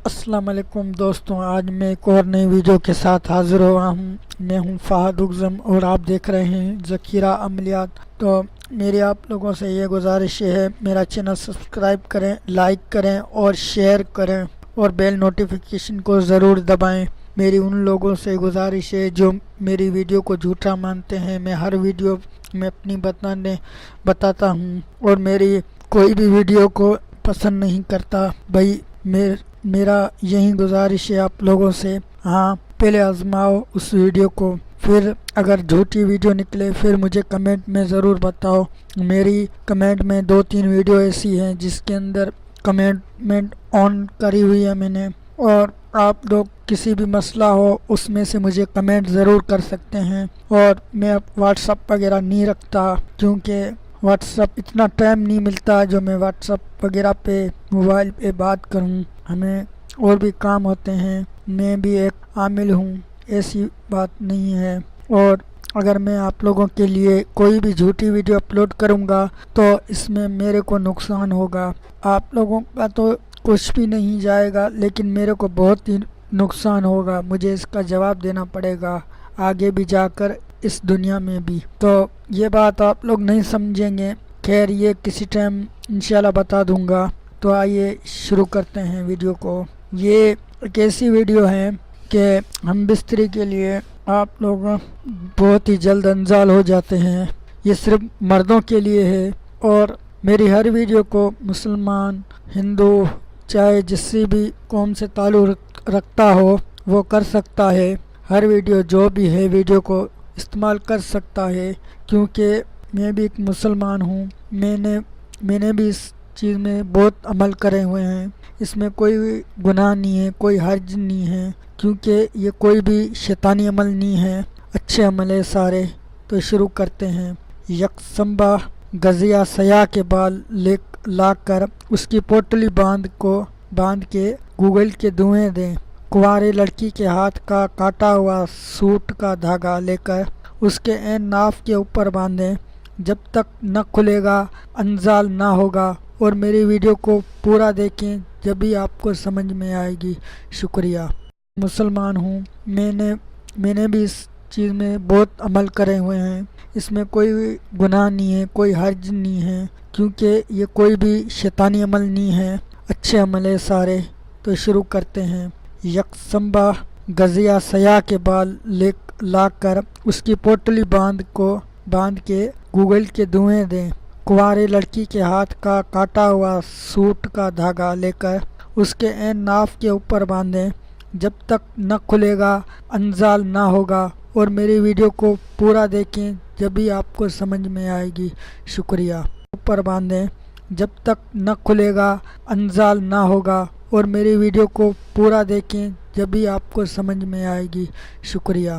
السلام علیکم دوستوں، آج میں ایک اور نئی ویڈیو کے ساتھ حاضر ہوا ہوں۔ میں ہوں فہد اگزم اور آپ دیکھ رہے ہیں ذخیرہ عملیات۔ تو میری آپ لوگوں سے یہ گزارش ہے، میرا چینل سبسکرائب کریں، لائک کریں اور شیئر کریں اور بیل نوٹیفیکیشن کو ضرور دبائیں۔ میری ان لوگوں سے گزارش ہے جو میری ویڈیو کو جھوٹا مانتے ہیں۔ میں ہر ویڈیو میں اپنی بتاتا ہوں اور میری کوئی بھی ویڈیو کو پسند نہیں کرتا بھائی۔ میرا یہی گزارش ہے آپ لوگوں سے، ہاں پہلے آزماؤ اس ویڈیو کو، پھر اگر جھوٹی ویڈیو نکلے پھر مجھے کمنٹ میں ضرور بتاؤ۔ میری کمنٹ میں 2-3 ویڈیو ایسی ہیں جس کے اندر کمنٹ آن کری ہوئی ہے میں نے، اور آپ لوگ کسی بھی مسئلہ ہو اس میں سے مجھے کمنٹ ضرور کر سکتے ہیں۔ اور میں اب واٹس ایپ وغیرہ نہیں رکھتا کیونکہ واٹس ایپ اتنا ٹائم نہیں ملتا جو میں واٹس ایپ وغیرہ پہ موبائل پہ بات کروں، ہمیں اور بھی کام ہوتے ہیں، میں بھی ایک عامل ہوں، ایسی بات نہیں ہے۔ اور اگر میں آپ لوگوں کے لیے کوئی بھی جھوٹی ویڈیو اپلوڈ کروں گا تو اس میں میرے کو نقصان ہوگا، آپ لوگوں کا تو کچھ بھی نہیں جائے گا لیکن میرے کو بہت ہی نقصان ہوگا، مجھے اس کا جواب دینا پڑے گا آگے بھی جا کر اس دنیا میں بھی۔ تو یہ بات آپ لوگ نہیں سمجھیں گے، خیر یہ کسی ٹائم انشاءاللہ بتا دوں گا۔ تو آئیے شروع کرتے ہیں ویڈیو کو۔ یہ ایک ایسی ویڈیو ہے کہ ہم بستری کے لیے آپ لوگ بہت ہی جلد انزال ہو جاتے ہیں، یہ صرف مردوں کے لیے ہے۔ اور میری ہر ویڈیو کو مسلمان، ہندو، چاہے جس سے بھی قوم سے تعلق رکھتا ہو وہ کر سکتا ہے، ہر ویڈیو جو بھی ہے ویڈیو کو استعمال کر سکتا ہے، کیونکہ میں بھی ایک مسلمان ہوں، میں نے بھی اس چیز میں بہت عمل کرے ہوئے ہیں، اس میں کوئی گناہ نہیں ہے، کوئی حرج نہیں ہے، کیونکہ یہ کوئی بھی شیطانی عمل نہیں ہے، اچھے عمل ہے سارے۔ تو شروع کرتے ہیں۔ یکسنبہ گزیا سیاہ کے بال لا کر اس کی پوٹلی باندھ کے گوگل کے دھوئیں دیں، کنواری لڑکی کے ہاتھ کا کاٹا ہوا سوٹ کا دھاگا لے کر اس کے عین ناف کے اوپر باندھیں، جب تک نہ کھلے گا انزال نہ ہوگا، اور میری ویڈیو کو پورا دیکھیں جبھی آپ کو سمجھ میں آئے گی۔ شکریہ۔ مسلمان ہوں، میں نے بھی اس چیز میں بہت عمل کرے ہوئے ہیں، اس میں کوئی گناہ نہیں ہے، کوئی حرج نہیں ہے، کیونکہ یہ کوئی بھی شیطانی عمل نہیں ہے، اچھے عمل ہے سارے۔ تو شروع کرتے ہیں۔ یکسنبہ گزیا سیاہ کے بال لا کر اس کی پوٹلی باندھ کے گوگل کے دھوئیں دیں، کنواری لڑکی کے ہاتھ کا کاٹا ہوا سوٹ کا دھاگا لے کر اس کے عین ناف کے اوپر باندھیں، جب تک نہ کھلے گا انزال نہ ہوگا، اور میری ویڈیو کو پورا دیکھیں جبھی آپ کو سمجھ میں آئے گی۔ شکریہ۔ اوپر باندھیں جب تک نہ کھلے گا انزال نہ ہوگا، اور میری ویڈیو کو پورا دیکھیں جبھی آپ کو سمجھ میں آئے گی۔ شکریہ۔